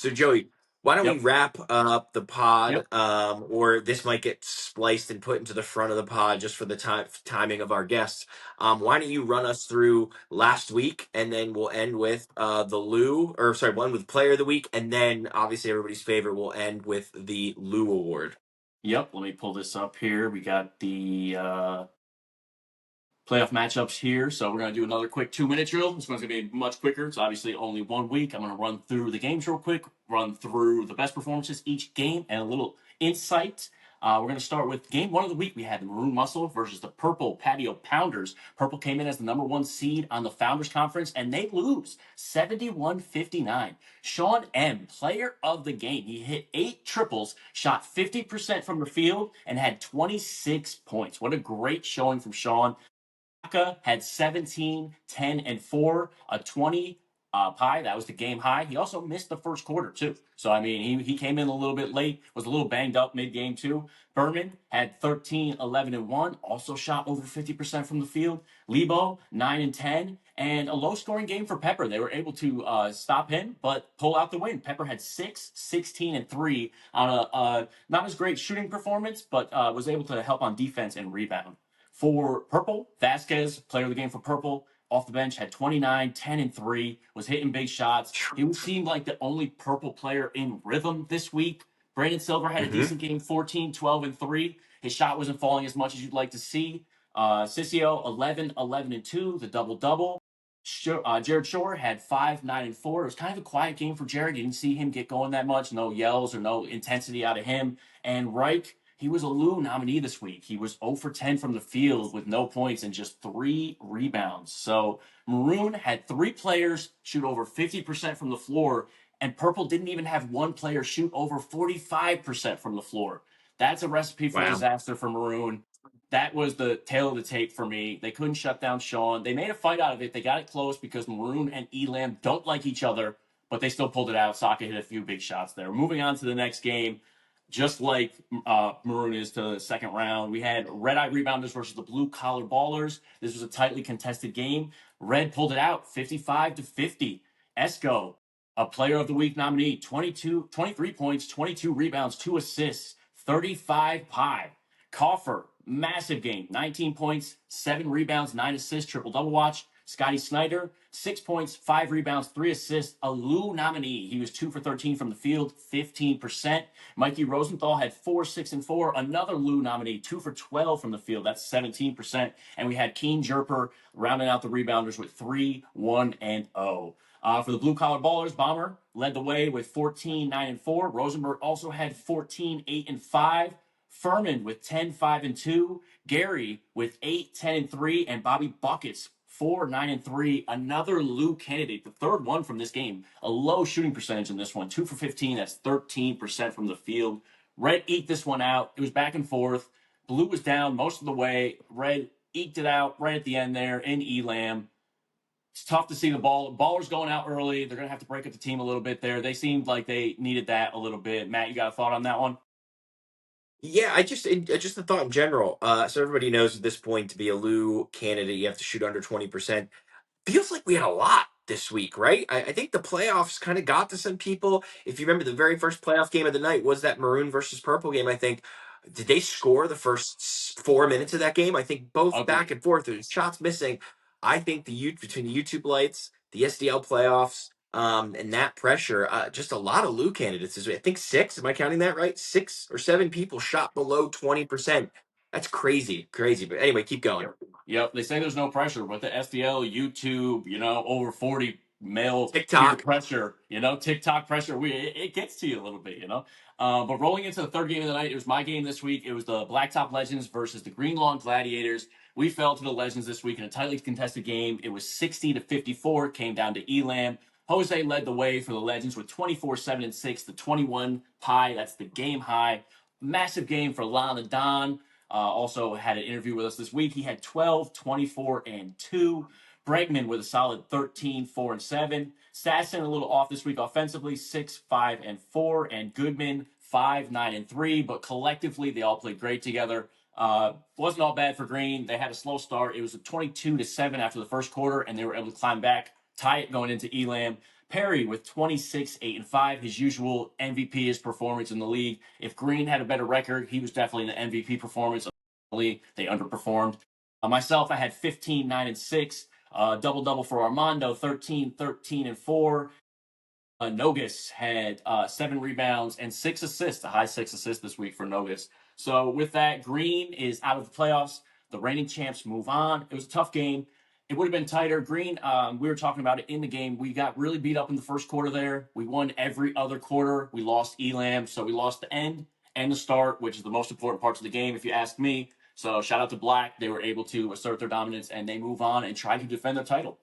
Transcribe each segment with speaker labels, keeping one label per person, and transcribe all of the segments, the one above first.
Speaker 1: So Joey, why don't we
Speaker 2: Yep.
Speaker 1: wrap up the pod,
Speaker 2: Yep.
Speaker 1: or this might get spliced and put into the front of the pod just for the timing of our guests. Why don't you run us through last week, and then we'll end with the Lou, or sorry, one with Player of the Week, and then obviously everybody's favorite. We'll end with the Lou Award.
Speaker 2: Yep. Let me pull this up here. We got the playoff matchups here. So we're going to do another quick 2-minute drill. This one's going to be much quicker. It's obviously only 1 week. I'm going to run through the games real quick, run through the best performances each game, and a little insight. We're going to start with game 1 of the week. We had the Maroon Muscle versus the Purple Patio Pounders. Purple came in as the #1 seed on the Founders Conference, and they lose 71-59. Sean M., player of the game. He hit 8 triples, shot 50% from the field, and had 26 points. What a great showing from Sean. Had 17, 10, and 4, a 20 pie. That was the game high. He also missed the first quarter, too. So, I mean, he came in a little bit late, was a little banged up mid-game, too. Berman had 13, 11, and 1, also shot over 50% from the field. Lebo, 9 and 10, and a low-scoring game for Pepper. They were able to stop him, but pull out the win. Pepper had 6, 16, and 3 on a not as great shooting performance, but was able to help on defense and rebound. For Purple, Vasquez, player of the game for Purple, off the bench, had 29, 10, and 3, was hitting big shots. He seemed like the only Purple player in rhythm this week. Brandon Silver had a decent game, 14, 12, and 3. His shot wasn't falling as much as you'd like to see. Sissio, 11, 11, and 2, the double-double. Jared Shore had 5, 9, and 4. It was kind of a quiet game for Jared. You didn't see him get going that much. No yells or no intensity out of him. And Reich, he was a Lou nominee this week. He was 0 for 10 from the field with no points and just 3 rebounds. So Maroon had 3 players shoot over 50% from the floor, and Purple didn't even have 1 player shoot over 45% from the floor. That's a recipe for
Speaker 1: Wow.
Speaker 2: disaster for Maroon. That was the tail of the tape for me. They couldn't shut down Sean. They made a fight out of it. They got it close because Maroon and Elam don't like each other, but they still pulled it out. Saka hit a few big shots there. Moving on to the next game, just like Maroon is to the second round, we had Red Eye Rebounders versus the Blue Collar Ballers. This was a tightly contested game. Red pulled it out 55-50. Esco, a player of the week nominee, 23 points, 22 rebounds, 2 assists, 35 pie. Coffer, massive game, 19 points, 7 rebounds, 9 assists, triple-double watch. Scotty Snyder, 6 points, 5 rebounds, 3 assists, a Lou nominee. He was 2 for 13 from the field, 15%. Mikey Rosenthal had 4, 6, and 4, another Lou nominee, 2 for 12 from the field, that's 17%. And we had Keen Jerper rounding out the rebounders with 3, 1, and 0. For the Blue Collar Ballers, Bomber led the way with 14, 9, and 4. Rosenberg also had 14, 8, and 5. Furman with 10, 5, and 2. Gary with 8, 10, and 3. And Bobby Buckets, 4, 9, and 3. Another Lou candidate, the third one from this game. A low shooting percentage in this one. 2 for 15. That's 13% from the field. Red eked this one out. It was back and forth. Blue was down most of the way. Red eked it out right at the end there in Elam. It's tough to see the ballers going out early. They're going to have to break up the team a little bit there. They seemed like they needed that a little bit. Matt, you got a thought on that one?
Speaker 1: Yeah, just a thought in general. So everybody knows at this point, to be a Lou candidate, you have to shoot under 20%. Feels like we had a lot this week, right? I think the playoffs kind of got to some people. If you remember, the very first playoff game of the night was that Maroon versus Purple game. I think, did they score the first 4 minutes of that game? I think both back
Speaker 2: Agreed.
Speaker 1: and forth. There's shots missing. I think between the YouTube lights, the SDL playoffs, and that pressure, just a lot of Lou candidates. I think 6. Am I counting that right? 6 or 7 people shot below 20%. That's crazy, crazy. But anyway, keep going.
Speaker 2: Yep. They say there's no pressure, but the SDL, YouTube, over 40 male peer
Speaker 1: TikTok.
Speaker 2: pressure, TikTok pressure, it gets to you a little bit. But rolling into the third game of the night, it was my game this week. It was the Blacktop Legends versus the Green Lawn Gladiators. We fell to the Legends this week in a tightly contested game. It was 60-54. It came down to Elam. Jose led the way for the Legends with 24, 7, and 6, the 21 pie. That's the game high. Massive game for Lana Don. Also had an interview with us this week. He had 12, 24, and 2. Bregman with a solid 13, 4, and 7. Sasson a little off this week offensively, 6, 5, and 4. And Goodman, 5, 9, and 3. But collectively, they all played great together. Wasn't all bad for Green. They had a slow start. It was a 22-7 after the first quarter, and they were able to climb back, tie it going into Elam. Perry with 26, 8, and 5. His usual MVP is performance in the league. If Green had a better record, he was definitely in the MVP performance of the league. They underperformed. Myself, I had 15, 9, and 6. Double-double for Armando, 13, 13, and 4. Nogus had 7 rebounds and 6 assists, a high 6 assists this week for Nogus. So with that, Green is out of the playoffs. The reigning champs move on. It was a tough game. It would have been tighter. Green, we were talking about it in the game. We got really beat up in the first quarter there. We won every other quarter. We lost Elam, so we lost the end and the start, which is the most important parts of the game, if you ask me. So shout out to Black. They were able to assert their dominance, and they move on and try to defend their title.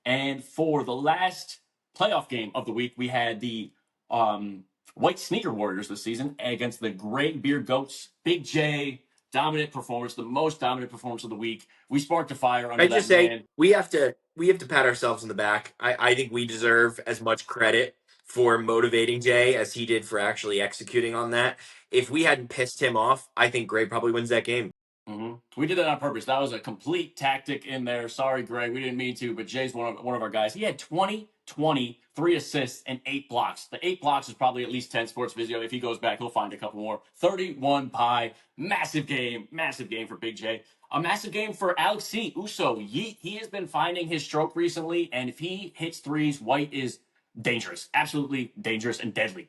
Speaker 2: And for the last playoff game of the week, we had the White Sneaker Warriors this season against the Gray Beard Goats. Big J, dominant performance, the most dominant performance of the week. We sparked a fire
Speaker 1: I
Speaker 2: under
Speaker 1: just
Speaker 2: that
Speaker 1: say
Speaker 2: man.
Speaker 1: we have to pat ourselves on the back. I think we deserve as much credit for motivating Jay as he did for actually executing on that. If we hadn't pissed him off, I think Gray probably wins that game.
Speaker 2: We did that on purpose. That was a complete tactic in there. Sorry, Greg. We didn't mean to, but Jay's one of our guys. He had 20, 20, 3 assists, and 8 blocks. The 8 blocks is probably at least 10 sports video. If he goes back, he'll find a couple more. 31 pie. Massive game. Massive game for Big J. A massive game for Alex C. Uso. He has been finding his stroke recently, and if he hits threes, White is dangerous. Absolutely dangerous and deadly.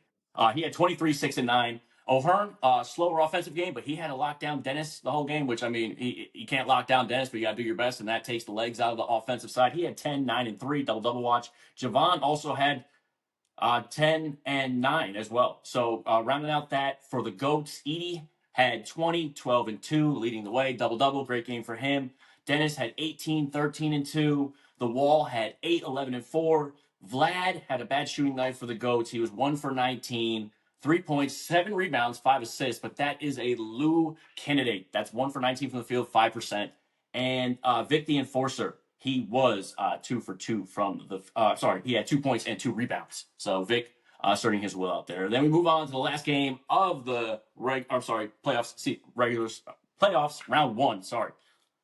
Speaker 2: He had 23, 6, and 9. O'Hearn, slower offensive game, but he had to lock down Dennis the whole game, which, I mean, you can't lock down Dennis, but you got to do your best, and that takes the legs out of the offensive side. He had 10, 9, and 3, double-double watch. Javon also had 10 and 9 as well. So rounding out that for the GOATs, Edie had 20, 12, and 2, leading the way, double-double, great game for him. Dennis had 18, 13, and 2. The Wall had 8, 11, and 4. Vlad had a bad shooting night for the GOATs. He was 1 for 19. 3 points, 7 rebounds, 5 assists, but that is a Lou candidate. That's 1 for 19 from the field, 5%. And Vic the Enforcer, he was 2 for 2 from the, he had 2 points and 2 rebounds. So Vic asserting his will out there. Then we move on to the last game of the playoffs, round 1,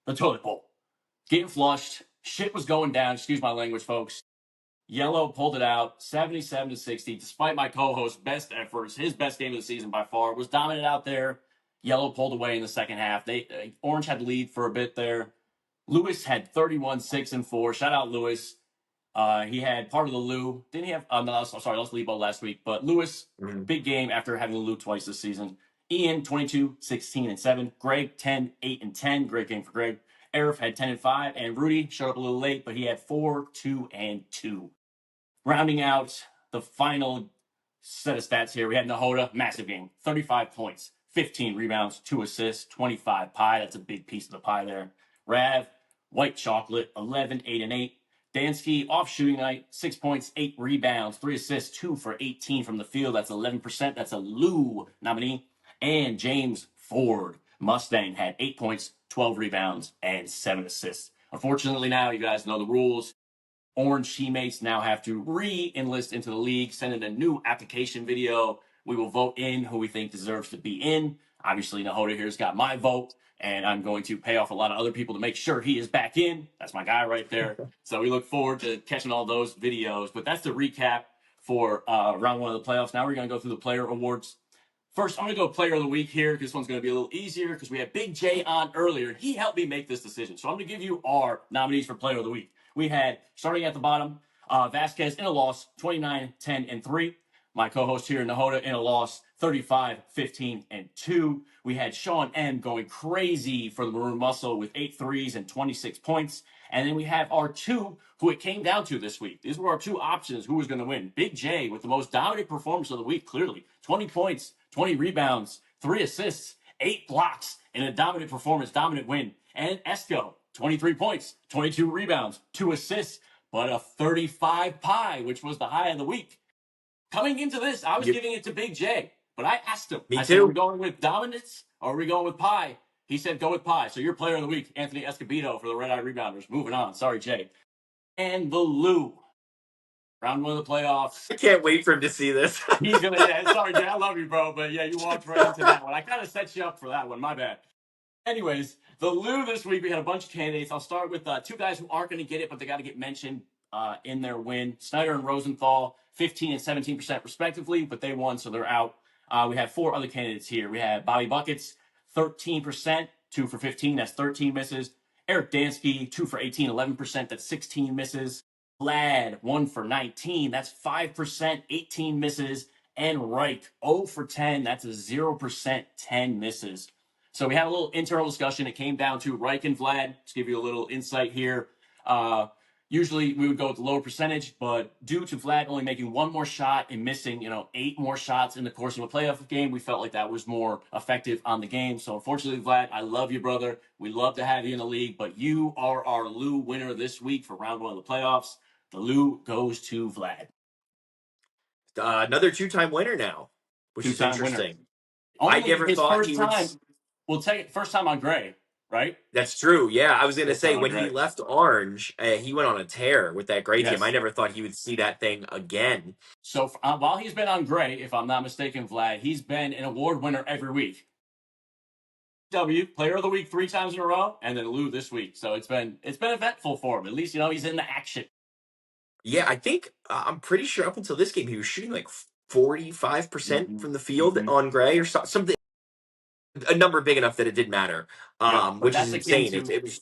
Speaker 2: the toilet bowl. Getting flushed. Shit was going down. Excuse my language, folks. Yellow pulled it out 77-60, despite my co-host's best efforts. His best game of the season by far was dominant out there. Yellow pulled away in the second half. Orange had the lead for a bit there. Lewis had 31, 6, and 4. Shout out Lewis. He had part of the Lou. Didn't he have? No, lost Lebo last week. But Lewis, big game after having the Lou twice this season. Ian, 22, 16, and 7. Greg, 10, 8, and 10. Great game for Greg. Arif had 10 and 5. And Rudy showed up a little late, but he had 4, 2, and 2. Rounding out the final set of stats here, we had Nahoda, massive game, 35 points, 15 rebounds, 2 assists, 25 pie. That's a big piece of the pie there. Rav, white chocolate, 11, 8, and 8. Dansky, off shooting night, 6 points, 8 rebounds, 3 assists, 2 for 18 from the field. That's 11%. That's a Lou nominee. And James Ford, Mustang, had 8 points, 12 rebounds, and 7 assists. Unfortunately, now you guys know the rules. Orange teammates now have to re-enlist into the league, send in a new application video. We will vote in who we think deserves to be in. Obviously, Nahoda here's got my vote, and I'm going to pay off a lot of other people to make sure he is back in. That's my guy right there. So we look forward to catching all those videos. But that's the recap for round 1 of the playoffs. Now we're going to go through the player awards. First, I'm going to go player of the week here. This one's going to be a little easier because we had Big J on earlier. He helped me make this decision. So I'm going to give you our nominees for player of the week. We had, starting at the bottom, Vasquez in a loss, 29, 10, and 3. My co-host here, Nahoda, in a loss, 35, 15, and 2. We had Sean M going crazy for the Maroon Muscle with 8 threes and 26 points. And then we have our 2 who it came down to this week. These were our 2 options who was going to win. Big J with the most dominant performance of the week, clearly. 20 points, 20 rebounds, 3 assists, 8 blocks, and a dominant performance, dominant win. And Esco, 23 points, 22 rebounds, 2 assists, but a 35 pie, which was the high of the week. Coming into this, I was giving it to Big J, but I asked him.
Speaker 1: Me
Speaker 2: I said, are
Speaker 1: too.
Speaker 2: we going with dominance or are we going with pie? He said, go with pie. So your player of the week, Anthony Escobedo for the Red Eye Rebounders. Moving on. Sorry, Jay. And the Lou. Round 1 of the playoffs.
Speaker 1: I can't wait for him to see this.
Speaker 2: He's going to, sorry, Jay, I love you, bro. But yeah, you walked right into that one. I kind of set you up for that one. My bad. Anyways, the Lou this week, we had a bunch of candidates. I'll start with 2 guys who aren't going to get it, but they got to get mentioned. in their win. Snyder and Rosenthal, 15 and 17% respectively, but they won, so they're out. We have four other candidates here. We have Bobby Buckets, 13%, 2 for 15, that's 13 misses. Eric Dansky, 2 for 18, 11%, that's 16 misses. Vlad, 1 for 19, that's 5%, 18 misses. And Reich, 0 for 10, that's a 0%, 10 misses. So we had a little internal discussion. It came down to Reich and Vlad. To give you a little insight here. Usually we would go with the lower percentage, but due to Vlad only making one more shot and missing, 8 more shots in the course of a playoff game, we felt like that was more effective on the game. So unfortunately, Vlad, I love you, brother. We love to have you in the league, but you are our Lou winner this week for round 1 of the playoffs. The Lou goes to Vlad.
Speaker 1: Another two-time winner now, which is
Speaker 2: Two-time winner.
Speaker 1: interesting. I
Speaker 2: Only
Speaker 1: never
Speaker 2: his
Speaker 1: thought
Speaker 2: first
Speaker 1: he would.
Speaker 2: time. We'll take it first time on Gray, right?
Speaker 1: That's true. Yeah, I was gonna
Speaker 2: First time
Speaker 1: say
Speaker 2: on
Speaker 1: when he
Speaker 2: Gray.
Speaker 1: left Orange, he went on a tear with that gray team. I
Speaker 2: Yes.
Speaker 1: never thought he would see that thing again.
Speaker 2: So while he's been on Gray, if I'm not mistaken, Vlad, he's been an award winner every week. Player of the week 3 times in a row, and then Lou this week. So it's been eventful for him. At least he's in the action.
Speaker 1: Yeah, I think I'm pretty sure up until this game he was shooting like 45%
Speaker 2: Mm-hmm.
Speaker 1: from the field
Speaker 2: Mm-hmm.
Speaker 1: on gray or something, a number big enough that it didn't matter.
Speaker 2: Yep. But
Speaker 1: Which is
Speaker 2: that's akin
Speaker 1: insane.
Speaker 2: to
Speaker 1: It was.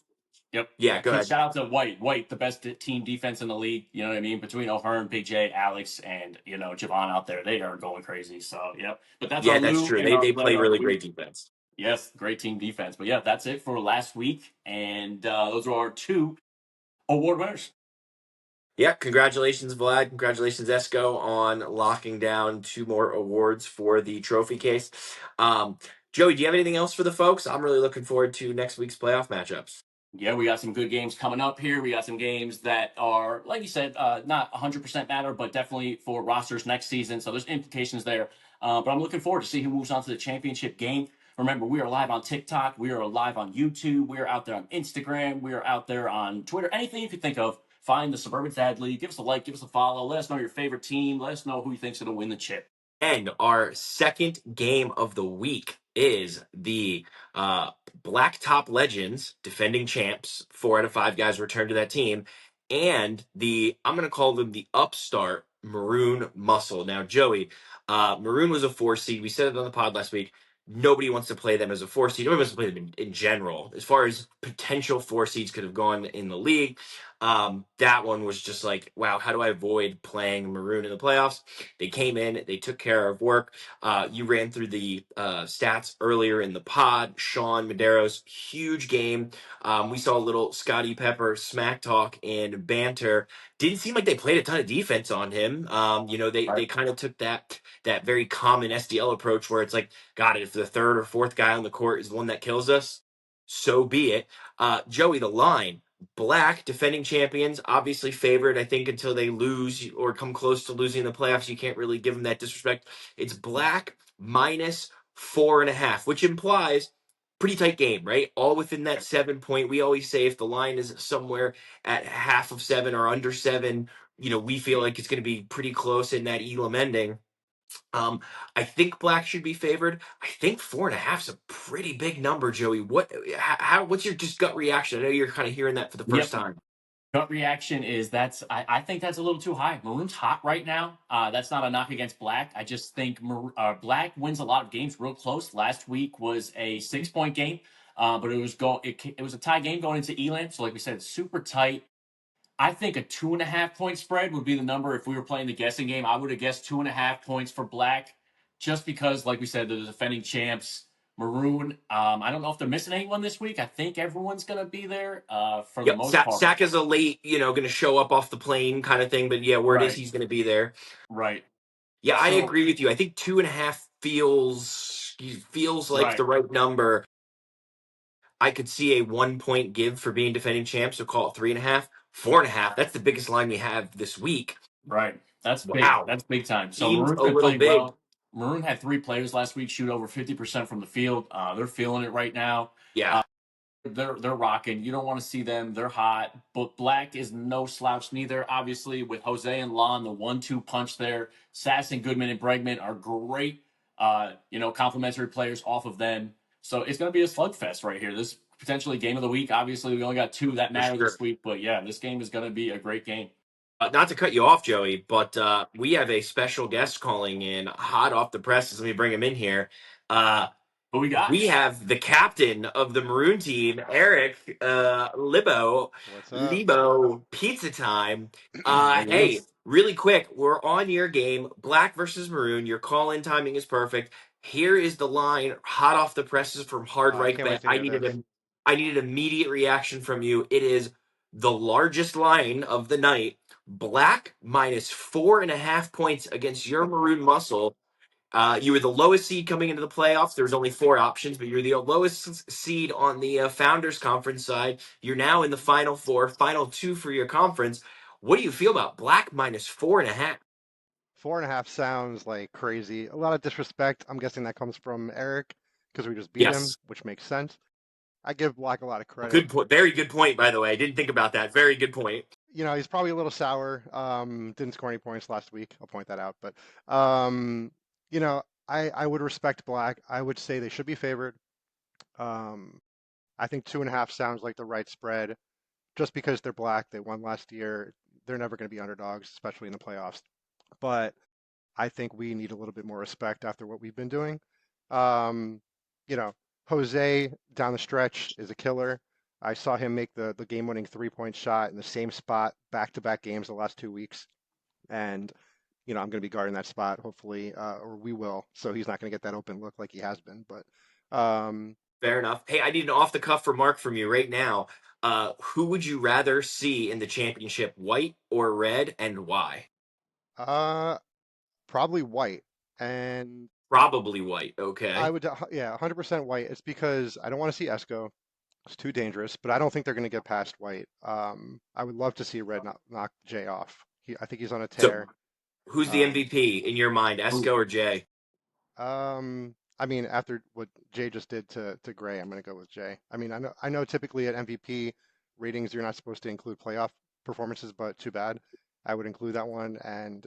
Speaker 2: yep.
Speaker 1: Yeah, go ahead.
Speaker 2: Shout out to White. White, the best team defense in the league. You know what I mean? Between O'Hearn, Big J, Alex, and Javon out there, they are going crazy. So yep. But that's our
Speaker 1: Yeah, that's
Speaker 2: Lou
Speaker 1: true.
Speaker 2: and
Speaker 1: They
Speaker 2: our
Speaker 1: they play
Speaker 2: player of the
Speaker 1: really
Speaker 2: week.
Speaker 1: great defense.
Speaker 2: Yes, great team defense. But yeah, that's it for last week. And those are our 2 award winners.
Speaker 1: Yeah, congratulations, Vlad. Congratulations, Esco, on locking down 2 more awards for the trophy case. Um, Joey, do you have anything else for the folks? I'm really looking forward to next week's playoff matchups.
Speaker 2: Yeah, we got some good games coming up here. We got some games that are, like you said, not 100% matter, but definitely for rosters next season. So there's implications there. But I'm looking forward to see who moves on to the championship game. Remember, we are live on TikTok. We are live on YouTube. We are out there on Instagram. We are out there on Twitter. Anything you could think of, find the Suburban Dad League. Give us a like, give us a follow. Let us know your favorite team. Let us know who you think's going to win the chip.
Speaker 1: And our second game of the week is the Blacktop Legends, defending champs. 4 out of 5 guys return to that team. And I'm going to call them the upstart Maroon Muscle. Now, Joey, Maroon was a 4 seed. We said it on the pod last week. Nobody wants to play them as a 4 seed. Nobody wants to play them in general. As far as potential 4 seeds could have gone in the league, that one was just like, wow, how do I avoid playing Maroon in the playoffs? They came in, they took care of work. You ran through the stats earlier in the pod. Sean Medeiros, huge game. We saw a little Scotty Pepper smack talk and banter. Didn't seem like they played a ton of defense on him. They
Speaker 2: Right.
Speaker 1: kind of took that very common SDL approach where it's like, got it. If the third or fourth guy on the court is the one that kills us, so be it. Joey, the line. Black, defending champions, obviously favored, I think, until they lose or come close to losing the playoffs. You can't really give them that disrespect. It's Black minus 4.5, which implies pretty tight game, right? All within that 7 point. We always say if the line is somewhere at half of 7 or under 7, we feel like it's going to be pretty close in that Elam ending. Um, I think Black should be favored. I think 4.5 is a pretty big number, Joey. What's your just gut reaction? I know you're kind of hearing that for the first
Speaker 2: Yep.
Speaker 1: time.
Speaker 2: Gut reaction is I think that's a little too high. Maroon's hot right now. That's not a knock against Black. I just think Black wins a lot of games real close. Last week was a 6 point game, but it was a tie game going into Elam. So like we said, it's super tight. I think a 2.5 point spread would be the number if we were playing the guessing game. I would have guessed 2.5 points for Black, just because, like we said, they're the defending champs. Maroon, I don't know if they're missing anyone this week. I think everyone's going to be there for the
Speaker 1: Yep,
Speaker 2: most part.
Speaker 1: Sack is a late, going to show up off the plane kind of thing. But yeah, word is
Speaker 2: Right,
Speaker 1: he's going to be there.
Speaker 2: right.
Speaker 1: Yeah, I
Speaker 2: So,
Speaker 1: agree with you. I think 2.5 feels like
Speaker 2: right.
Speaker 1: the right number. I could see a 1 point give for being defending champs, so call it 3.5. 4.5. That's the biggest line we have this week.
Speaker 2: Right. That's big.
Speaker 1: Wow,
Speaker 2: That's big time. So
Speaker 1: seems
Speaker 2: Maroon's
Speaker 1: a
Speaker 2: been
Speaker 1: little
Speaker 2: playing
Speaker 1: big.
Speaker 2: well. Maroon had 3 players last week shoot over 50% from the field. They're feeling it right now.
Speaker 1: Yeah,
Speaker 2: They're rocking. You don't want to see them. They're hot. But Black is no slouch neither. Obviously, with Jose and Lon, the 1-2 punch there. Sass and Goodman and Bregman are great. Complementary players off of them. So it's going to be a slugfest right here. This potentially game of the week. Obviously, we only got 2 that
Speaker 1: for
Speaker 2: matter
Speaker 1: sure.
Speaker 2: this week. But yeah, this game is going to be a great game.
Speaker 1: Not to cut you off, Joey, but we have a special guest calling in hot off the presses. Let me bring him in here. Uh,
Speaker 2: What we got?
Speaker 1: we have the captain of the Maroon team, Eric Libo.
Speaker 3: What's up?
Speaker 1: Libo Pizza Time.
Speaker 2: There he
Speaker 1: Hey,
Speaker 2: is.
Speaker 1: really quick, we're on your game, Black versus Maroon. Your call-in timing is perfect. Here is the line, hot off the presses from Hard
Speaker 3: I
Speaker 1: Right
Speaker 3: can't wait
Speaker 1: Bet.
Speaker 3: to hear this.
Speaker 1: I needed immediate reaction from you. It is the largest line of the night. Black minus 4.5 points against your Maroon Muscle. You were the lowest seed coming into the playoffs. There was only four options, but you're the lowest seed on the Founders Conference side. You're now in the final four, final two for your conference. What do you feel about Black minus 4.5?
Speaker 3: 4.5 sounds like crazy. A lot of disrespect. I'm guessing that comes from Eric because we just beat him,
Speaker 1: Yes,
Speaker 3: which makes sense. I give Black a lot of credit.
Speaker 1: good point. Very good point, by the way. I didn't think about that. Very good point.
Speaker 3: He's probably a little sour. Didn't score any points last week. I'll point that out. But I would respect Black. I would say they should be favored. Um, I think 2.5 sounds like the right spread. Just because they're Black, they won last year. They're never going to be underdogs, especially in the playoffs. But I think we need a little bit more respect after what we've been doing. Um, you know, Jose down the stretch is a killer. I saw him make the game-winning three-point shot in the same spot back-to-back games the last 2 weeks, and I'm going to be guarding that spot hopefully, or we will. So he's not going to get that open look like he has been. But um,
Speaker 1: Fair enough. Hey, I need an off the cuff remark from you right now. Who would you rather see in the championship, white or red, and why?
Speaker 3: uh, probably white, and
Speaker 1: Probably white.
Speaker 3: I
Speaker 1: Okay.
Speaker 3: would, yeah, 100% white. It's because I don't want to see Esco. It's too dangerous, but I don't think they're going to get past White. I would love to see Red knock Jay off. I think he's on a
Speaker 1: So,
Speaker 3: tear.
Speaker 1: who's the
Speaker 3: Um,
Speaker 1: MVP in your mind,
Speaker 2: Ooh.
Speaker 1: Esco or Jay?
Speaker 3: I mean, after what Jay just did to Gray, I'm going to go with Jay. I mean, I know typically at MVP ratings you're not supposed to include playoff performances, but too bad. I would include that one, and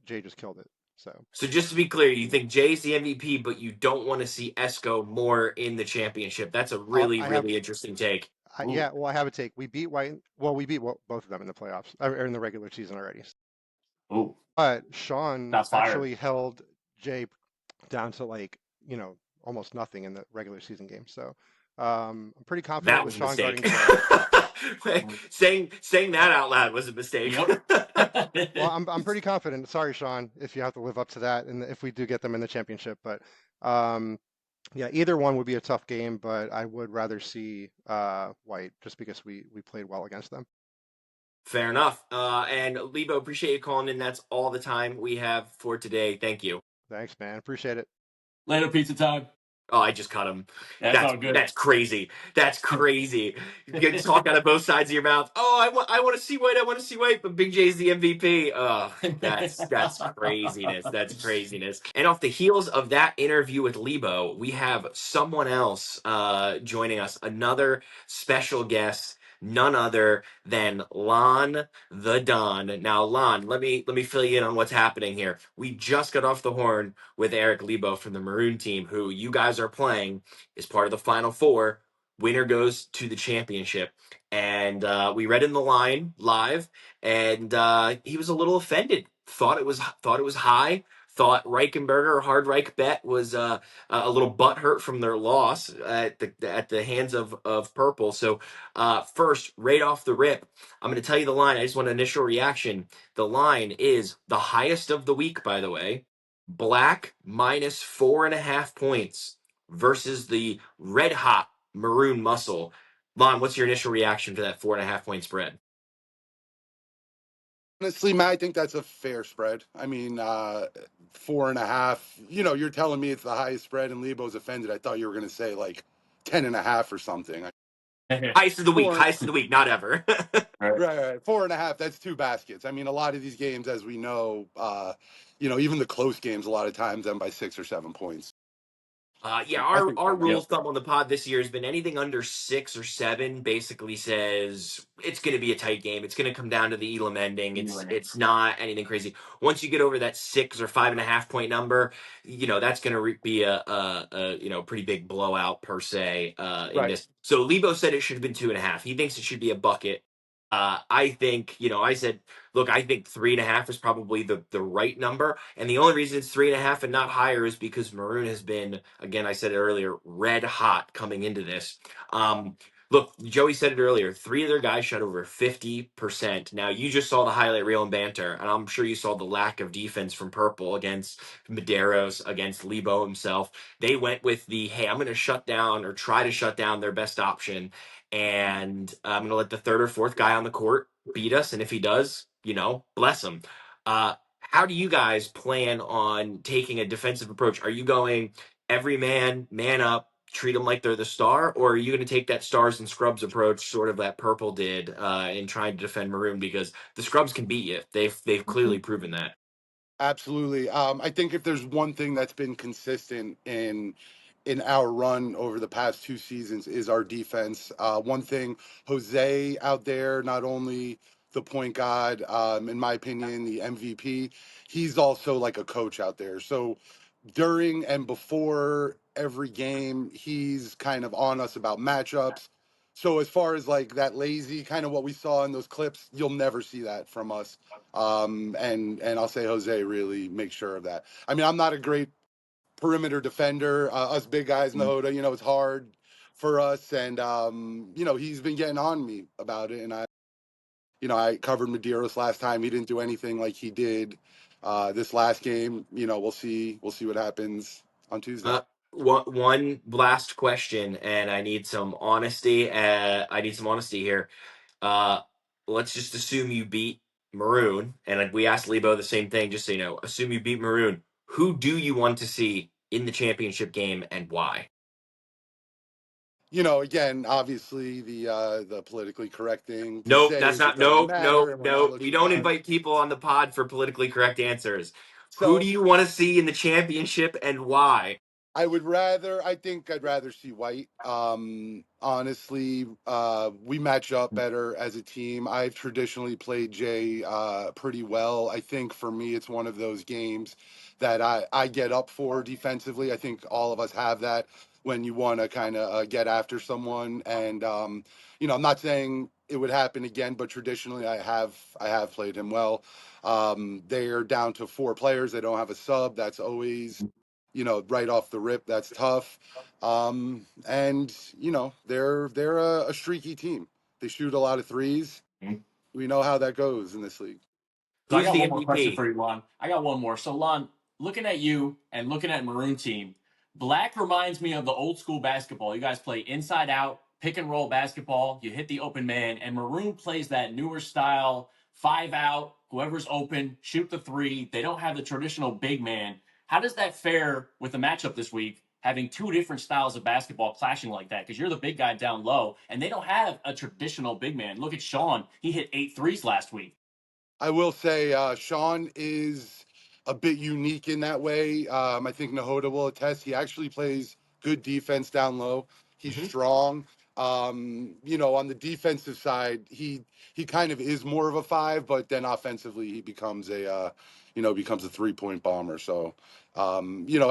Speaker 3: Jay just killed it. So
Speaker 1: So just to be clear, you think Jay's the MVP, but you don't want to see Esco more in the championship. That's a really,
Speaker 3: I have,
Speaker 1: really interesting take.
Speaker 2: Ooh.
Speaker 3: yeah, well, I have a take. We beat White. Well, we beat both of them in the playoffs or in the regular season already.
Speaker 2: Ooh.
Speaker 3: But Sean
Speaker 2: That's fire.
Speaker 3: actually held Jay down to almost nothing in the regular season game. So I'm pretty confident
Speaker 1: That
Speaker 3: with
Speaker 1: was a
Speaker 3: Sean
Speaker 1: mistake.
Speaker 3: guarding Jay.
Speaker 1: saying that out loud was a mistake.
Speaker 2: Yep.
Speaker 3: Well, I'm pretty confident. Sorry, Sean, if you have to live up to that, and if we do get them in the championship. But um, yeah, either one would be a tough game. But I would rather see White just because we played well against them.
Speaker 1: Fair enough. And Lebo, appreciate you calling in. That's all the time we have for today. Thank you.
Speaker 3: Thanks, man. Appreciate it.
Speaker 2: Later, pizza time.
Speaker 1: Oh, I just cut him.
Speaker 2: That's
Speaker 1: That's
Speaker 2: all good.
Speaker 1: that's crazy. That's crazy. You get to talk out of both sides of your mouth. Oh, I want to see White. I want to see White, but Big J's the MVP. Oh, that's craziness. That's craziness. And off the heels of that interview with Lebo, we have someone else joining us. Another special guest. None other than Lon the Don. Now, Lon, let me fill you in on what's happening here. We just got off the horn with Eric Lebo from the Maroon team, who you guys are playing is part of the Final Four. Winner goes to the championship. And we read in the line live, and he was a little offended. Thought it was high. Thought Reichenberger or Hard Reich Bet was a little butthurt from their loss at the hands of Purple. So first, right off the rip, I'm going to tell you the line. I just want an initial reaction. The line is the highest of the week, by the way. Black minus 4.5 points versus the red hot Maroon Muscle. Lon, what's your initial reaction to that 4.5 point spread?
Speaker 4: Honestly, Matt, I think that's a fair spread. I mean, 4.5. You're telling me it's the highest spread, and Lebo's offended. I thought you were going to say like 10.5 or something.
Speaker 1: Highest of the week,
Speaker 4: Four,
Speaker 1: highest of the week, not ever.
Speaker 2: Right.
Speaker 4: right. 4.5. That's two baskets. I mean, a lot of these games, as we know, even the close games, a lot of times end by 6 or 7 points.
Speaker 1: Yeah,
Speaker 4: I
Speaker 1: our
Speaker 4: think
Speaker 1: our
Speaker 4: four and a
Speaker 1: rule
Speaker 2: Yep.
Speaker 1: of thumb on the pod this year has been anything under 6 or 7 basically says it's going to be a tight game. It's going to come down to the Elam ending. It's not anything crazy. Once you get over that 6 or 5.5 point number, that's going to be a pretty big blowout per se in
Speaker 4: right.
Speaker 1: this. So Lebo said it should have been 2.5. He thinks it should be a bucket. I think, I said, look, I think 3.5 is probably the right number. And the only reason it's 3.5 and not higher is because Maroon has been, again, I said it earlier, red hot coming into this. Look, Joey said it earlier, three of their guys shot over 50%. Now, you just saw the highlight reel and banter, and I'm sure you saw the lack of defense from Purple against Medeiros, against Lebo himself. They went with the, hey, I'm going to shut down or try to shut down their best option, and I'm going to let the third or fourth guy on the court beat us. And if he does, bless him. How do you guys plan on taking a defensive approach? Are you going every man up, treat them like they're the star, or are you going to take that stars and scrubs approach, sort of that Purple did in trying to defend Maroon? Because the scrubs can beat you. They've clearly proven that.
Speaker 4: Absolutely. I think if there's one thing that's been consistent in our run over the past 2 seasons is our defense. One thing, Jose out there, not only the point guard, in my opinion, the MVP, he's also like a coach out there. So during and before every game, he's kind of on us about matchups. So as far as like that lazy kind of what we saw in those clips, you'll never see that from us. And I'll say Jose really makes sure of that. I mean, I'm not a great perimeter defender. Us big guys in the Hoda, it's hard for us, and he's been getting on me about it. And I covered Medeiros last time. He didn't do anything like he did this last game. We'll see. We'll see what happens on Tuesday.
Speaker 1: Uh, one last question, and I need some honesty here. Uh, let's just assume you beat Maroon, and we asked Lebo the same thing. Just so you know, assume you beat Maroon. Who do you want to see in the championship game, and why?
Speaker 4: Again, obviously the politically correct thing to
Speaker 1: Nope,
Speaker 4: say
Speaker 1: that's
Speaker 4: is it
Speaker 1: not.
Speaker 4: doesn't
Speaker 1: Nope,
Speaker 4: matter,
Speaker 1: nope,
Speaker 4: and we're not
Speaker 1: nope. We
Speaker 4: looking
Speaker 1: don't
Speaker 4: past.
Speaker 1: invite people on the pod for politically correct answers. Who do
Speaker 4: So
Speaker 1: you want to see in the championship, and why?
Speaker 4: I think I'd rather see White. Honestly, we match up better as a team. I've traditionally played Jay pretty well. I think for me, it's one of those games that I get up for defensively. I think all of us have that when you want to kind of get after someone. And, I'm not saying it would happen again, but traditionally I have played him well. They're down to 4 players. They don't have a sub. That's always right off the rip, that's tough. And they're a streaky team. They shoot a lot of threes. We know how that goes in this league.
Speaker 2: So I
Speaker 1: Who's
Speaker 2: got
Speaker 1: the
Speaker 2: one more question
Speaker 1: MVP?
Speaker 2: for you, Lon. I got one more. So Lon, looking at you and looking at Maroon team, Black reminds me of the old school basketball. You guys play inside out, pick and roll basketball. You hit the open man, and Maroon plays that newer style, 5 out, whoever's open, shoot the three. They don't have the traditional big man. How does that fare with the matchup this week? Having two different styles of basketball clashing like that, because you're the big guy down low, and they don't have a traditional big man. Look at Sean; he hit 8 threes last week.
Speaker 4: I will say Sean is a bit unique in that way. I think Nahoda will attest. He actually plays good defense down low. He's
Speaker 1: Hmm.
Speaker 4: strong. On the defensive side, he kind of is more of a 5, but then offensively he becomes a 3-point bomber. So,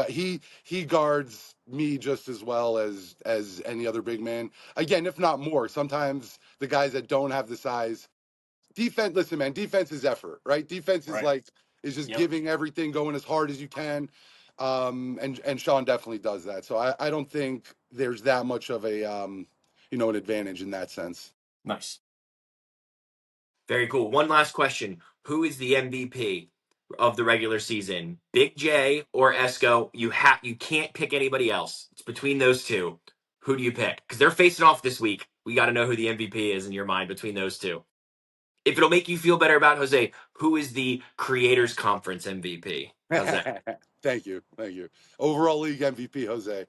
Speaker 4: he guards me just as well as any other big man. Again, if not more. Sometimes the guys that don't have the size defense, listen, man, defense is effort, right? Defense is
Speaker 2: Right.
Speaker 4: like is just
Speaker 2: Yep.
Speaker 4: giving everything, going as hard as you can. And Sean definitely does that. So I don't think there's that much of an advantage in that sense.
Speaker 2: Nice.
Speaker 1: Very cool. One last question: who is the MVP of the regular season? Big J or Esco? You can't pick anybody else. It's between those two. Who do you pick? Because they're facing off this week. We got to know who the MVP is in your mind between those two. If it'll make you feel better about Jose, who is the Creators Conference MVP? How's that?
Speaker 4: Thank you. Overall league MVP, Jose.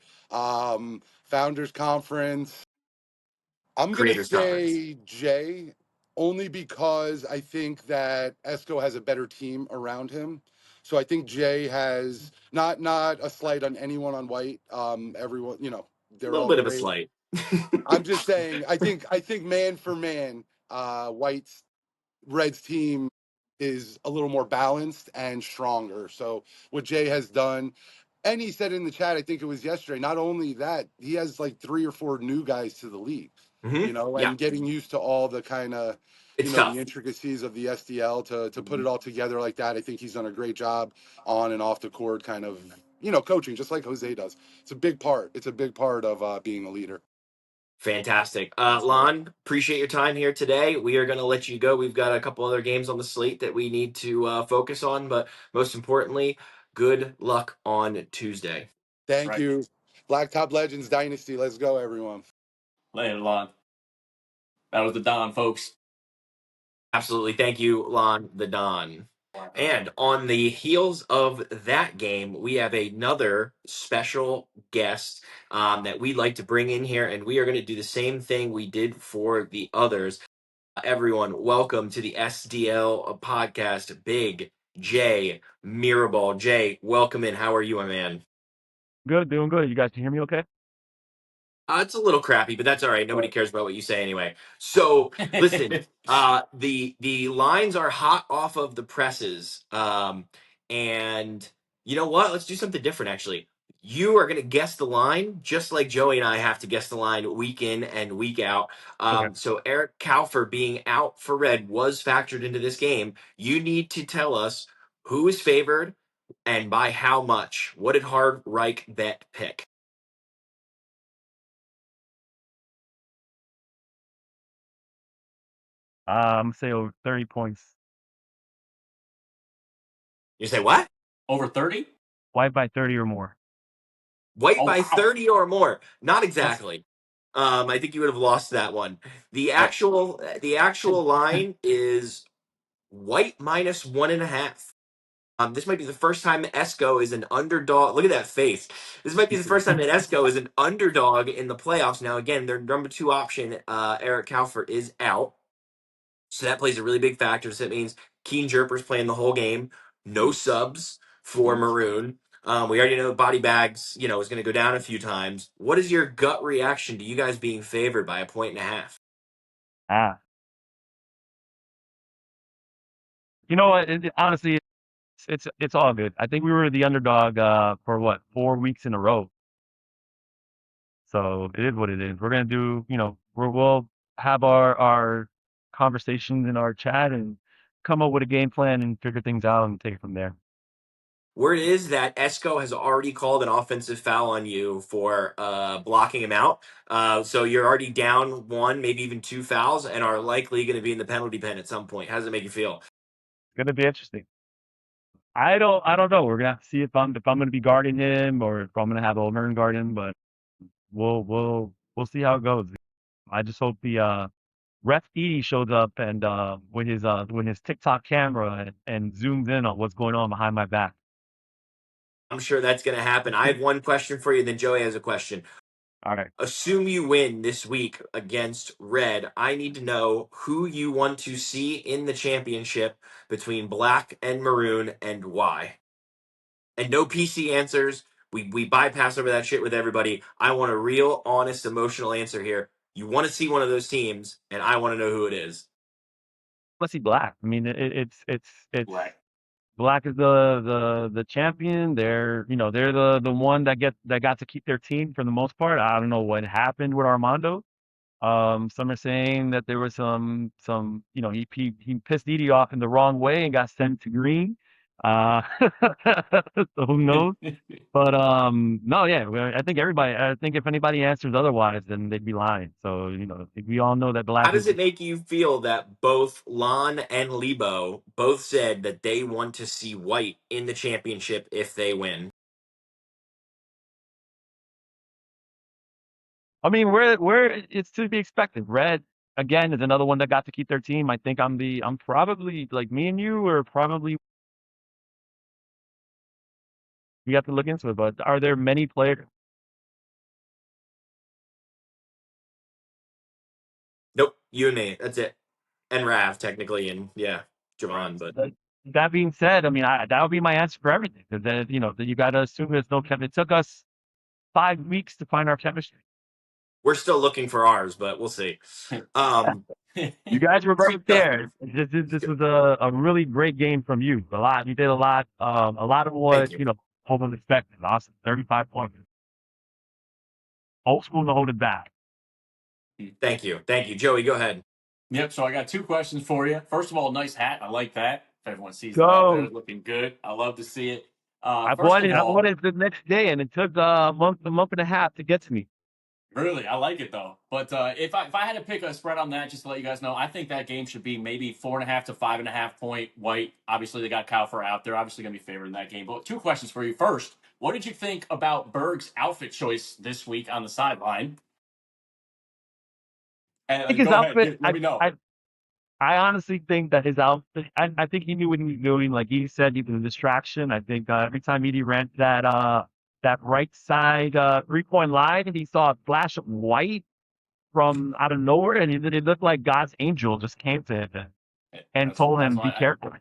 Speaker 4: Founders Conference. I'm gonna
Speaker 1: Creators Conference.
Speaker 4: say Jay, only because I think that Esco has a better team around him. So I think Jay has not a slight on anyone on White. Everyone,
Speaker 1: A
Speaker 4: they're
Speaker 1: little
Speaker 4: all
Speaker 1: bit of a
Speaker 4: great.
Speaker 1: slight.
Speaker 4: I'm just saying. I think man for man, White's Reds team is a little more balanced and stronger. So what Jay has done, and he said in the chat, I think it was yesterday. Not only that, he has like 3 or 4 new guys to the league.
Speaker 1: Yeah,
Speaker 4: and getting used to all the kind of,
Speaker 1: it's
Speaker 4: the
Speaker 1: tough.
Speaker 4: intricacies of the SDL to put it all together like that. I think he's done a great job on and off the court, kind of, coaching, just like Jose does. It's a big part. It's a big part of being a leader.
Speaker 1: Fantastic. Lon, appreciate your time here today. We are going to let you go. We've got a couple other games on the slate that we need to focus on, but most importantly, good luck on Tuesday.
Speaker 4: Thank
Speaker 2: Right.
Speaker 4: you. Blacktop Legends Dynasty. Let's go, everyone.
Speaker 2: Later, Lon. That was the Don, folks.
Speaker 1: Absolutely. Thank you, Lon the Don. And on the heels of that game, we have another special guest that we'd like to bring in here, and we are going to do the same thing we did for the others. Everyone, welcome to the SDL podcast. Big Jay Mirabal. Jay, welcome in. How are you, my man?
Speaker 5: Good, doing good. You guys can hear me okay?
Speaker 1: It's a little crappy, but that's all right. Nobody cares about what you say anyway. So listen, the lines are hot off of the presses, and you know what? Let's do something different. Actually, you are going to guess the line, just like Joey and I have to guess the line week in and week out.
Speaker 5: Okay.
Speaker 1: So Eric Kaufer being out for red was factored into this game. You need to tell us who is favored and by how much. What did Hard Reich bet pick?
Speaker 5: Say over 30 points.
Speaker 1: You say what?
Speaker 2: Over 30?
Speaker 5: White by 30 or more.
Speaker 1: White
Speaker 2: Oh,
Speaker 1: by
Speaker 2: wow.
Speaker 1: 30 or more. Not
Speaker 2: That's
Speaker 1: exactly. I think you would have lost that one. The
Speaker 2: oh.
Speaker 1: actual line is white minus 1.5. This might be the first time Esco is an underdog. Look at that face. This might be the first time that Esco is an underdog in the playoffs. Now, again, their number two option, Eric Kaufer, is out. So that plays a really big factor. So that means Keen Jerper's playing the whole game. No subs for Maroon. We already know Body Bags, is going to go down a few times. What is your gut reaction to you guys being favored by 1.5 points?
Speaker 5: Ah. You know what? Honestly, it's all good. I think we were the underdog for what, 4 weeks in a row. So it is what it is. We're gonna do, we'll have our conversations in our chat and come up with a game plan and figure things out and take it from there.
Speaker 1: Word is that Esco has already called an offensive foul on you for blocking him out. So you're already down one, maybe even two fouls, and are likely going to be in the penalty pen at some point. How does it make you feel?
Speaker 5: It's gonna be interesting. I don't know. We're gonna have to see if I'm gonna be guarding him or if I'm gonna have O'Hearn guard him, but we'll see how it goes. I just hope the Ref Edie shows up and with his TikTok camera and zooms in on what's going on behind my back.
Speaker 1: I'm sure that's going to happen. I have one question for you, then Joey has a question.
Speaker 5: All right.
Speaker 1: Assume you win this week against Red. I need to know who you want to see in the championship between Black and Maroon and why. And no PC answers. We bypass over that shit with everybody. I want a real, honest, emotional answer here. You want to see one of those teams, and I want to know who it is.
Speaker 5: Let's see Black. I mean, it's
Speaker 2: Right.
Speaker 5: Black is the champion. They're the one that got to keep their team for the most part. I don't know what happened with Armando. Some are saying that there was he pissed Edie off in the wrong way and got sent to green. Uh, so who knows? But no, yeah, I think if anybody answers otherwise, then they'd be lying. So we all know that
Speaker 1: How
Speaker 5: Black is
Speaker 1: does it make you feel that both Lon and Lebo both said that they want to see White in the championship if they win?
Speaker 5: I mean, where it's to be expected. Red again is another one that got to keep their team. I think I'm probably like me and you are probably we have to look into it. But are there many players?
Speaker 1: Nope, you and me. That's it. And Rav, technically, and yeah,
Speaker 2: Right.
Speaker 1: Javon, but
Speaker 5: That being said, I mean that would be my answer for everything. Because then that you got to assume there's no chemistry. It took us 5 weeks to find our chemistry.
Speaker 1: we're still looking for ours, but we'll see. Um,
Speaker 5: You guys were right
Speaker 1: uh,
Speaker 5: there. This was a really great game from you. You did a lot of
Speaker 1: thank
Speaker 5: what
Speaker 1: you.
Speaker 5: Holman expected. Awesome, 35 points. Old school to hold it back.
Speaker 1: Thank you. Thank you. Joey, go ahead.
Speaker 2: Yep. So I got two questions for you. First of all, nice hat. I like that. If everyone sees it out there,
Speaker 5: Go.
Speaker 2: looking good. I love to see it.
Speaker 5: I
Speaker 2: First
Speaker 5: bought
Speaker 2: of
Speaker 5: it. I bought
Speaker 2: all,
Speaker 5: it the next day, and it took a month and a half to get to me.
Speaker 2: really, I like it though. But if I had to pick a spread on that, just to let you guys know, I think that game should be maybe 4.5 to 5.5 point White. Obviously, they got Calfer out there. Obviously, gonna be favored in that game. But two questions for you. First, what did you think about Berg's outfit choice this week on the sideline?
Speaker 5: I think
Speaker 2: And
Speaker 5: his
Speaker 2: go ahead,
Speaker 5: outfit.
Speaker 2: let me know.
Speaker 5: I honestly think that his outfit. I think he knew what he was doing. Like he said, he was a distraction. I think every time he ran that right side 3 point line, and he saw a flash of white from out of nowhere, and it looked like God's angel just came to him and told
Speaker 2: That's
Speaker 5: him, "Be
Speaker 2: why
Speaker 5: careful."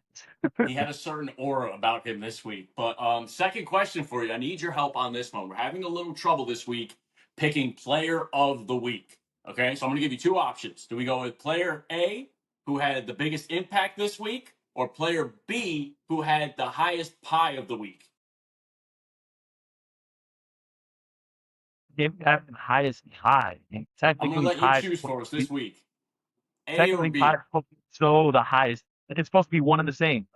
Speaker 2: he had a certain aura about him this week. But second question for you. I need your help on this one. We're having a little trouble this week picking player of the week. Okay, so I'm going to give you two options. Do we go with player A, who had the biggest impact this week, or player B, who had the highest pie of the week?
Speaker 5: Impact highest high, and
Speaker 2: I'm going to
Speaker 5: technically
Speaker 2: let you
Speaker 5: pie.
Speaker 2: choose for us this week. A or
Speaker 5: Technically pie.
Speaker 2: B?
Speaker 5: So the highest. It's supposed to be one and the same.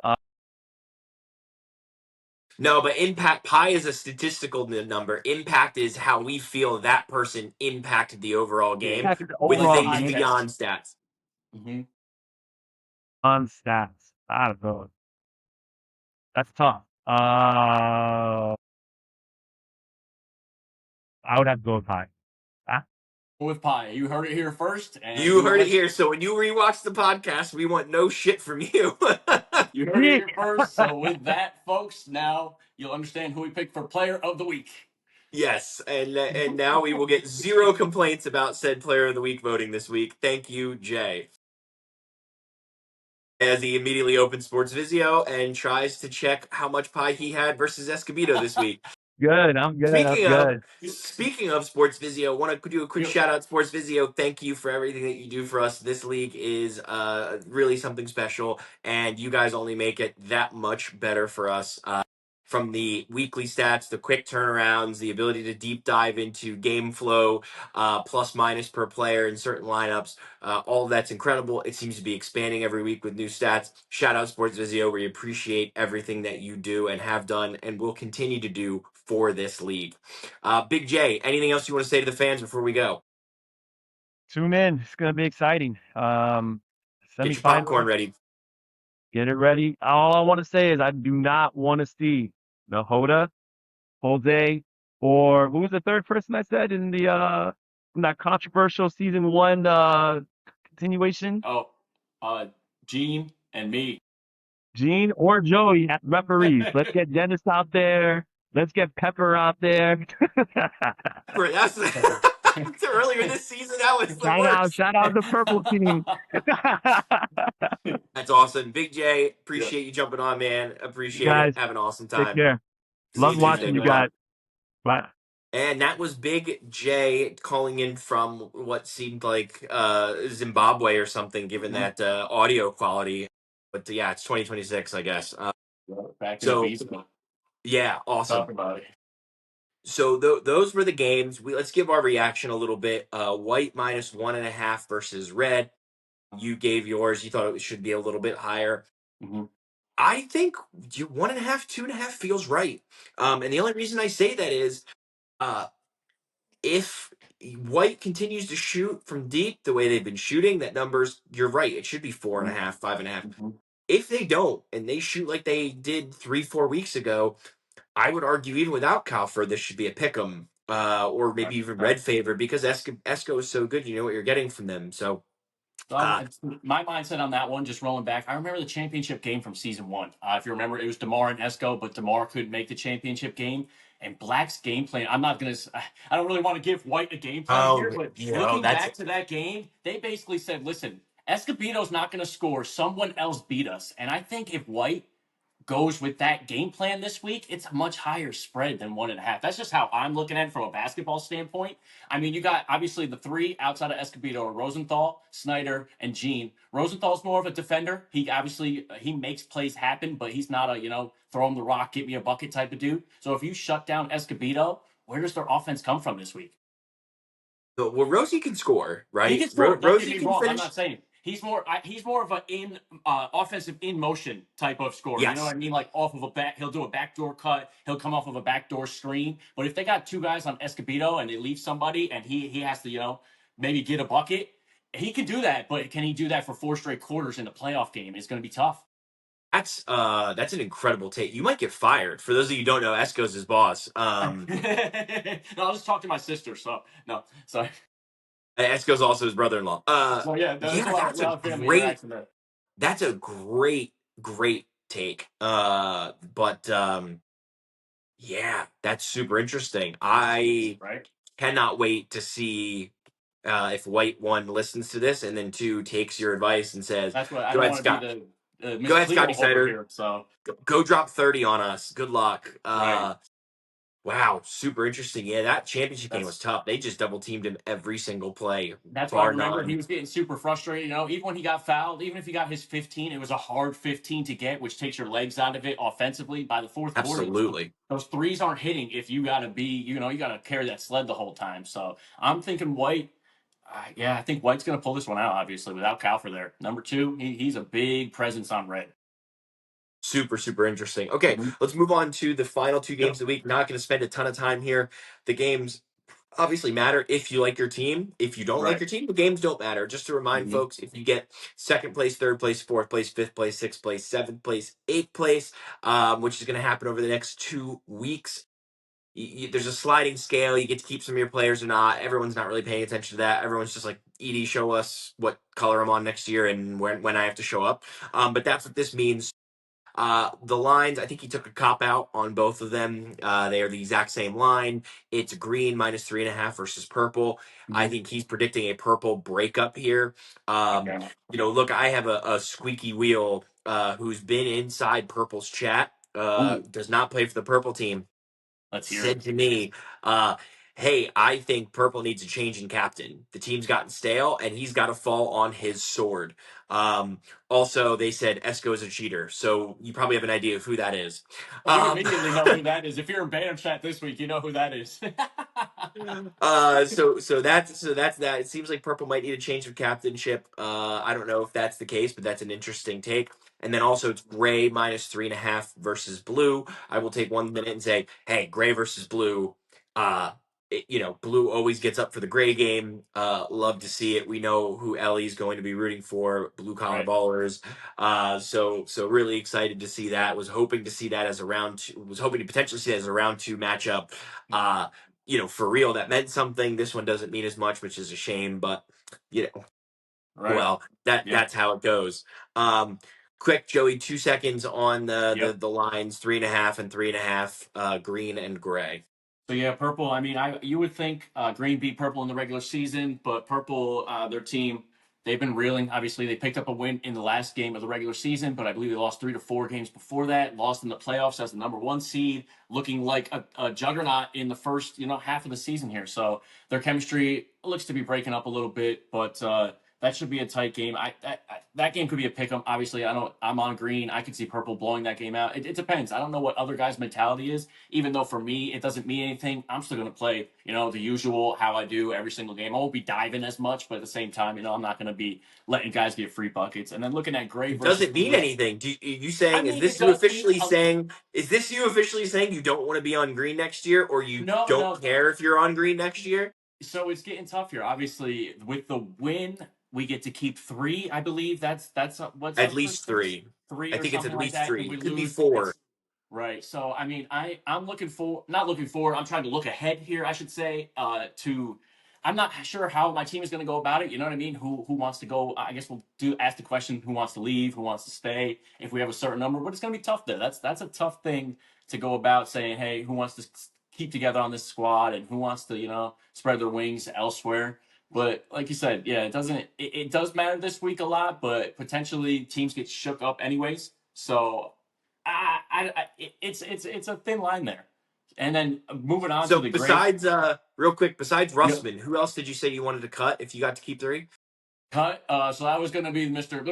Speaker 1: No, but impact pi is a statistical number. Impact is how we feel that person impacted the overall
Speaker 2: Yeah,
Speaker 1: game
Speaker 5: Impact the
Speaker 1: with
Speaker 2: like the
Speaker 5: overall
Speaker 1: things
Speaker 2: eye
Speaker 5: game
Speaker 2: test.
Speaker 1: beyond stats.
Speaker 2: Mm-hmm.
Speaker 5: on stats. I don't know. That's tough. I would have to go with pie. Ah,
Speaker 2: With pie. You heard it here first, and
Speaker 1: You
Speaker 2: we will
Speaker 1: heard it
Speaker 2: let
Speaker 1: here. So when you rewatch the podcast, we want no shit from you.
Speaker 2: you heard it
Speaker 5: yeah.
Speaker 2: here first. So with that, folks, now you'll understand who we picked for player of the week.
Speaker 1: Yes, and now we will get zero complaints about said player of the week voting this week. Thank you, Jay. As he immediately opens Sports Visio and tries to check how much pie he had versus Escobedo this week.
Speaker 5: Good. I'm good. I'm
Speaker 1: Speaking of
Speaker 5: good.
Speaker 1: speaking of Sports Visio, want to do a quick
Speaker 2: Yep.
Speaker 1: shout out Sports Visio. Thank you for everything that you do for us. This league is really something special, and you guys only make it that much better for us. From the weekly stats, the quick turnarounds, the ability to deep dive into game flow, plus minus per player in certain lineups, all of that's incredible. It seems to be expanding every week with new stats. Shout out Sports Visio. We appreciate everything that you do and have done and will continue to do for this league. Big J, anything else you want to say to the fans before we go?
Speaker 5: Tune in. It's gonna be exciting.
Speaker 1: Get your popcorn
Speaker 5: Semifinals.
Speaker 1: ready.
Speaker 5: Get it ready. All I want to say is I do not want to see the Hoda, Jose, or who was the third person I said in that controversial season one continuation?
Speaker 2: Oh, uh, Gene and me.
Speaker 5: Gene or Joey at referees. Let's get Dennis out there. Let's get Pepper out there.
Speaker 1: That's earlier this season. That was the worst.
Speaker 5: Shout out the purple team.
Speaker 1: That's awesome. Big J,
Speaker 2: Yeah.
Speaker 1: appreciate you jumping on, man.
Speaker 5: You
Speaker 1: Appreciate it.
Speaker 5: guys,
Speaker 1: Have an awesome
Speaker 5: take
Speaker 1: time.
Speaker 5: care.
Speaker 1: See
Speaker 5: Love
Speaker 1: you Tuesday.
Speaker 5: watching you
Speaker 1: Good luck.
Speaker 5: guys. Bye.
Speaker 1: And that was Big J calling in from what seemed like Zimbabwe or something, given
Speaker 2: Mhm.
Speaker 1: that audio quality. But yeah, it's 2026, I guess.
Speaker 2: Back in the
Speaker 1: So
Speaker 2: beast.
Speaker 1: yeah,
Speaker 2: Talk
Speaker 1: awesome.
Speaker 2: about it.
Speaker 1: So those were the games. Let's give our reaction a little bit. White minus 1.5 versus red. You gave yours. You thought it should be a little bit higher.
Speaker 2: Mm-hmm.
Speaker 1: I think 1.5, 2.5 feels right. And the only reason I say that is uh, if White continues to shoot from deep the way they've been shooting, that numbers, you're right. It should be 4.5, 5.5.
Speaker 2: Mm-hmm.
Speaker 1: If they don't, and they shoot like they did 3, 4 weeks ago, I would argue even without Calford, this should be a pick 'em, or maybe even red favor because Esco is so good. You know what you're getting from them. So,
Speaker 2: So my mindset on that one, just rolling back, I remember the championship game from season one. If you remember, it was DeMar and Esco, but DeMar couldn't make the championship game. And Black's game plan, I'm not going to, I don't really want to give White a game plan here,
Speaker 1: oh,
Speaker 2: but
Speaker 1: you know,
Speaker 2: looking
Speaker 1: that's
Speaker 2: back to that game, they basically said, listen, Escobedo's not going to score. Someone else beat us. And I think if White goes with that game plan this week, it's a much higher spread than 1.5. That's just how I'm looking at it from a basketball standpoint. I mean, you got obviously the three outside of Escobedo are Rosenthal, Snyder, and Gene. Rosenthal's more of a defender. He obviously he makes plays happen, but he's not a throw him the rock, get me a bucket type of dude. So if you shut down Escobedo, where does their offense come from this week?
Speaker 1: Well, Rosie can score,
Speaker 2: He
Speaker 1: right?
Speaker 2: can score. Don't get
Speaker 1: Rosie
Speaker 2: me
Speaker 1: can
Speaker 2: wrong. I'm not
Speaker 1: finish.
Speaker 2: saying he's more. He's more of an offensive in motion type of scorer. You know what
Speaker 1: Yes,
Speaker 2: I mean? Like off of a back, he'll do a backdoor cut. He'll come off of a backdoor screen. But if they got two guys on Escobedo and they leave somebody and he has to maybe get a bucket, he can do that. But can he do that for 4 straight quarters in the playoff game? It's going to be tough.
Speaker 1: that's an incredible take. You might get fired. For those of you who don't know, Esco's his boss.
Speaker 2: No, I'll just talk to my sister. So no, sorry.
Speaker 1: Esco's also his brother-in-law.
Speaker 2: So yeah, there's a
Speaker 1: Yeah,
Speaker 2: lot, of family interaction there.
Speaker 1: that's a great take. But yeah, that's super interesting. I
Speaker 2: Right.
Speaker 1: cannot wait to see if White one listens to this and then two takes your advice and says,
Speaker 2: That's what I
Speaker 1: "Go
Speaker 2: don't
Speaker 1: ahead,
Speaker 2: want to be
Speaker 1: Scott.
Speaker 2: the
Speaker 1: Go
Speaker 2: Miss
Speaker 1: ahead,
Speaker 2: Cleo
Speaker 1: Scotty
Speaker 2: over
Speaker 1: Snyder.
Speaker 2: here. So
Speaker 1: Go drop 30 on us. Good luck."
Speaker 2: right.
Speaker 1: Wow, super interesting. Yeah, that championship game was
Speaker 2: That's
Speaker 1: tough. They just double teamed him every single play,
Speaker 2: that's what I
Speaker 1: bar
Speaker 2: remember. He
Speaker 1: none.
Speaker 2: was getting super frustrated. Even when he got fouled, even if he got his 15, it was a hard 15 to get, which takes your legs out of it offensively. By the fourth quarter,
Speaker 1: Absolutely.
Speaker 2: those threes aren't hitting if you got to be, you got to carry that sled the whole time. So I'm thinking White. Yeah, I think White's going to pull this one out. Obviously, without Calfer there, number two, he's a big presence on red.
Speaker 1: Super interesting. Okay,
Speaker 2: Mhm.
Speaker 1: let's move on to the final two
Speaker 2: Yep.
Speaker 1: games of the week. Not going to spend a ton of time here. The games obviously matter if you like your team. If you don't like
Speaker 2: Right.
Speaker 1: your team, the games don't matter. Just to remind
Speaker 2: Hmm.
Speaker 1: folks, if you get second place, third place, fourth place, fifth place, sixth place, seventh place, eighth place, which is going to happen over the next 2 weeks. There's a sliding scale. You get to keep some of your players or not. Everyone's not really paying attention to that. Everyone's just like, Edie, show us what color I'm on next year and when I have to show up. But that's what this means. The lines, I think he took a cop out on both of them. They are the exact same line. It's green -3.5 versus purple. I
Speaker 2: Hmm.
Speaker 1: think he's predicting a purple breakup here. Um,
Speaker 2: Okay.
Speaker 1: Look, I have a squeaky wheel who's been inside Purple's chat,
Speaker 2: Ooh,
Speaker 1: does not play for the purple team,
Speaker 2: let's hear
Speaker 1: said
Speaker 2: it.
Speaker 1: to me, hey, I think Purple needs a change in captain. The team's gotten stale, and he's got to fall on his sword. Um, Also, they said Esco is a cheater, so you probably have an idea of who that is.
Speaker 2: Oh, you
Speaker 1: Um,
Speaker 2: immediately know who that is. If you're in Bam chat this week, you know who that is.
Speaker 1: so that's that. It seems like Purple might need a change of captainship. I don't know if that's the case, but that's an interesting take. And then also it's Gray -3.5 versus Blue. I will take 1 minute and say, hey, Gray versus Blue. Blue always gets up for the Gray game. Love to see it. We know who Ellie's going to be rooting for. Blue collar
Speaker 2: Right.
Speaker 1: ballers. So really excited to see that. Was hoping to see that as a round two. Was hoping to potentially see that as a round two matchup. Uh, for real, that meant something. This one doesn't mean as much, which is a shame, but you know,
Speaker 2: Right.
Speaker 1: well, that
Speaker 2: Yeah.
Speaker 1: that's how it goes. Um, Quick, Joey, 2 seconds on the
Speaker 2: Yep.
Speaker 1: the lines, 3.5 and 3.5, green and gray.
Speaker 2: So yeah, purple. I mean, you would think green beat purple in the regular season, but purple, their team, they've been reeling. Obviously, they picked up a win in the last game of the regular season, but I believe they lost 3 to 4 games before that. Lost in the playoffs as the number one seed, looking like a juggernaut in the first half of the season here. So their chemistry looks to be breaking up a little bit, but that should be a tight game. That game could be a pick 'em. Obviously, I'm on green. I could see purple blowing that game out. It depends. I don't know what other guys' mentality is. Even though for me it doesn't mean anything, I'm still going to play, the usual how I do every single game. I won't be diving as much, but at the same time, I'm not going to be letting guys get free buckets. And then looking at Gray
Speaker 1: It
Speaker 2: versus
Speaker 1: doesn't mean
Speaker 2: Blue,
Speaker 1: anything. You
Speaker 2: I
Speaker 1: saying
Speaker 2: mean it does mean
Speaker 1: is this you officially saying you don't want to be on green next year, or you
Speaker 2: no,
Speaker 1: don't
Speaker 2: no.
Speaker 1: care if you're on green next year?
Speaker 2: So it's getting tough here. Obviously, with the win, we get to keep three. I believe that's what's
Speaker 1: At
Speaker 2: up for
Speaker 1: least
Speaker 2: grabs,
Speaker 1: three.
Speaker 2: three
Speaker 1: I
Speaker 2: or
Speaker 1: think it's at
Speaker 2: something like
Speaker 1: least
Speaker 2: that. If
Speaker 1: three.
Speaker 2: we
Speaker 1: Could be
Speaker 2: lose,
Speaker 1: four.
Speaker 2: it's right. So I mean, I'm looking for not looking forward. I'm trying to look ahead here. I should say to. I'm not sure how my team is going to go about it. You know what I mean? Who wants to go? I guess we'll ask the question: who wants to leave? Who wants to stay? If we have a certain number, but it's going to be tough there. That's a tough thing to go about saying, hey, who wants to keep together on this squad and who wants to spread their wings elsewhere. But like you said, yeah, it doesn't. It does matter this week a lot, but potentially teams get shook up anyways. So it's a thin line there. And then moving on to
Speaker 1: So
Speaker 2: the great.
Speaker 1: besides real quick, besides
Speaker 2: Yep.
Speaker 1: Russman, who else did you say you wanted to cut if you got to keep three?
Speaker 2: Cut. So that was going to be Mr.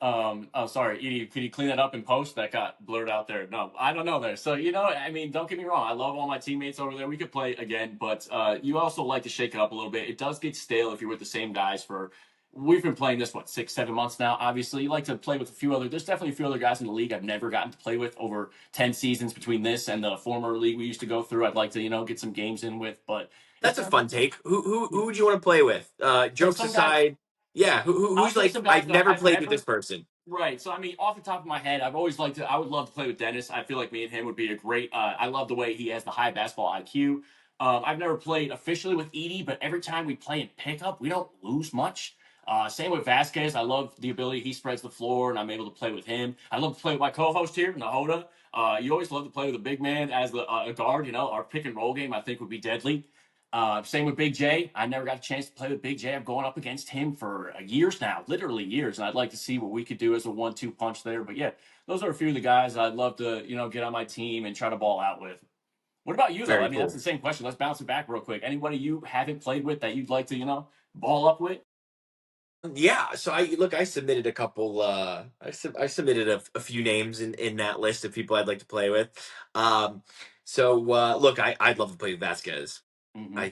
Speaker 2: Oh, sorry, Edie. Could you clean that up in post? That got blurred out there. No, I don't know there. So I mean, don't get me wrong. I love all my teammates over there. We could play again, but you also like to shake it up a little bit. It does get stale if you're with the same guys for. We've been playing this 6-7 months now. Obviously, you like to play with a few other. There's definitely a few other guys in the league I've never gotten to play with over 10 seasons between this and the former league we used to go through. I'd like to get some games in with, but it's
Speaker 1: That's a
Speaker 2: definitely
Speaker 1: fun take. Who would you want to play with? Jokes
Speaker 2: some guys.
Speaker 1: aside, yeah.
Speaker 2: I'll
Speaker 1: Who's
Speaker 2: say
Speaker 1: like
Speaker 2: some guys
Speaker 1: I've
Speaker 2: that
Speaker 1: never
Speaker 2: I've
Speaker 1: played with this
Speaker 2: never.
Speaker 1: person.
Speaker 2: Right. So I mean, off the top of my head, I've always liked to. I would love to play with Dennis. I feel like me and him would be a great. I love the way he has the high basketball IQ. I've never played officially with Edie, but every time we play in pickup, we don't lose much. Same with Vasquez. I love the ability he spreads the floor, and I'm able to play with him. I love to play with my co-host here, Nahoda. You always love to play with a big man as the a guard. Our pick and roll game I think would be deadly. Same with Big J. I never got a chance to play with Big J. I'm going up against him for years now, literally years, and I'd like to see what we could do as a 1-2 punch there. But yeah, those are a few of the guys I'd love to, get on my team and try to ball out with. What about you though? I
Speaker 1: Very
Speaker 2: mean, that's
Speaker 1: cool.
Speaker 2: the same question. Let's bounce it back real quick. Anybody you haven't played with that you'd like to, ball up with?
Speaker 1: Yeah, so I submitted a couple I submitted a few names in that list of people I'd like to play with. Look, I'd love to play with Vasquez.
Speaker 2: Mm-hmm.
Speaker 1: I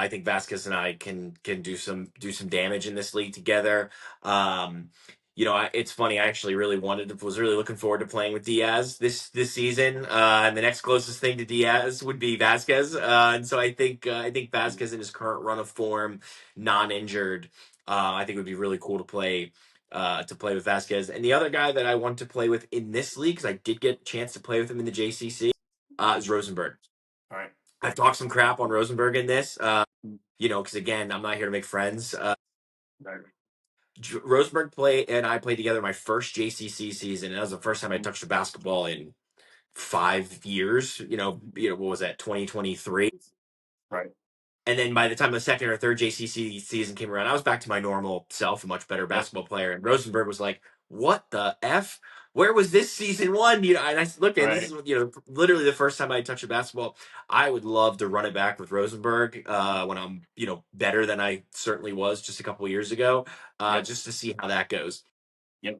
Speaker 1: think Vasquez and I can do some damage in this league together. It's funny. I actually really was really looking forward to playing with Diaz this season. And the next closest thing to Diaz would be Vasquez. And so I think Vasquez in his current run of form, non-injured, I think it would be really cool to play with Vasquez. And the other guy that I want to play with in this league, because I did get a chance to play with him in the JCC, is Rosenberg.
Speaker 2: All right.
Speaker 1: I've talked some crap on Rosenberg in this, because again, I'm not here to make friends.
Speaker 2: Right.
Speaker 1: Rosenberg and I played together my first JCC season, and that was the first time I
Speaker 2: Mhm.
Speaker 1: touched a basketball in 5 years. What was that, 2023?
Speaker 2: Right.
Speaker 1: And then by the time the second or third JCC season came around, I was back to my normal self, a much better
Speaker 2: Yep.
Speaker 1: basketball player. And Rosenberg was like, "What the f? Where was this season one?" And I said, "Look, and this
Speaker 2: Right.
Speaker 1: is literally the first time I touched a basketball. I would love to run it back with Rosenberg when I'm better than I certainly was just a couple years ago,
Speaker 2: Yep.
Speaker 1: just to see how that goes.
Speaker 2: Yep.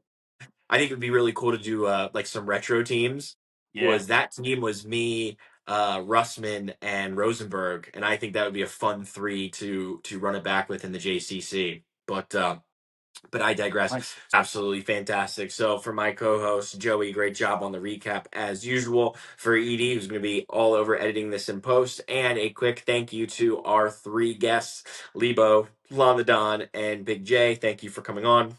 Speaker 1: I think it would be really cool to do like some retro teams.
Speaker 2: Yeah.
Speaker 1: Was that team was me, Russman, and Rosenberg, and I think that would be a fun three to run it back with in the JCC. But I digress.
Speaker 2: Nice.
Speaker 1: Absolutely fantastic. So for my co-host Joey, great job on the recap as usual. For Edie, who's going to be all over editing this in post, and a quick thank you to our three guests, Lebo, Don, and Big J. Thank you for coming on.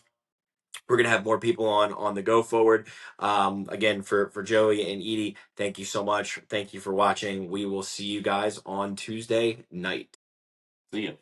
Speaker 1: We're gonna have more people on the go forward. Again, for Joey and Edie, thank you so much. Thank you for watching. We will see you guys on Tuesday night.
Speaker 2: See you.